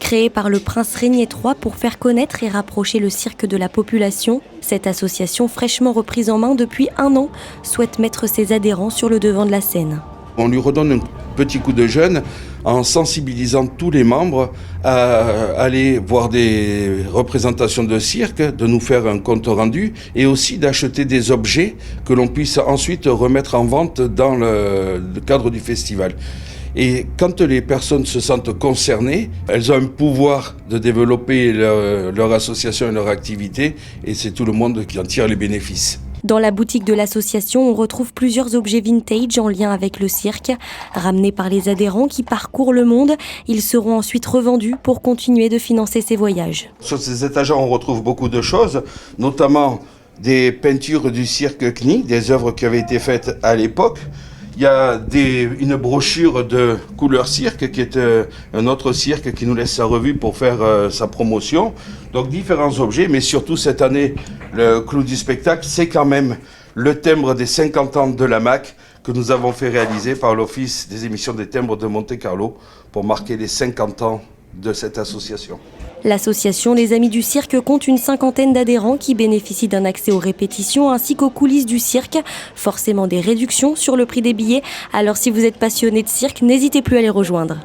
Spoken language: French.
Créée par le prince Régnier III pour faire connaître et rapprocher le cirque de la population, cette association fraîchement reprise en main depuis 1 an souhaite mettre ses adhérents sur le devant de la scène. On lui redonne un petit coup de jeune en sensibilisant tous les membres à aller voir des représentations de cirque, de nous faire un compte rendu et aussi d'acheter des objets que l'on puisse ensuite remettre en vente dans le cadre du festival. Et quand les personnes se sentent concernées, elles ont un pouvoir de développer leur association et leur activité et c'est tout le monde qui en tire les bénéfices. Dans la boutique de l'association, on retrouve plusieurs objets vintage en lien avec le cirque. Ramenés par les adhérents qui parcourent le monde, ils seront ensuite revendus pour continuer de financer ces voyages. Sur ces étagères, on retrouve beaucoup de choses, notamment des peintures du cirque CNI, des œuvres qui avaient été faites à l'époque. Il y a une brochure de Couleur Cirque, qui est un autre cirque qui nous laisse sa revue pour faire sa promotion. Donc différents objets, mais surtout cette année, le clou du spectacle, c'est quand même le timbre des 50 ans de la MAC que nous avons fait réaliser par l'Office des émissions des timbres de Monte-Carlo pour marquer les 50 ans de cette association. L'association Les Amis du Cirque compte une 50aine d'adhérents qui bénéficient d'un accès aux répétitions ainsi qu'aux coulisses du cirque. Forcément des réductions sur le prix des billets, alors si vous êtes passionné de cirque, n'hésitez plus à les rejoindre.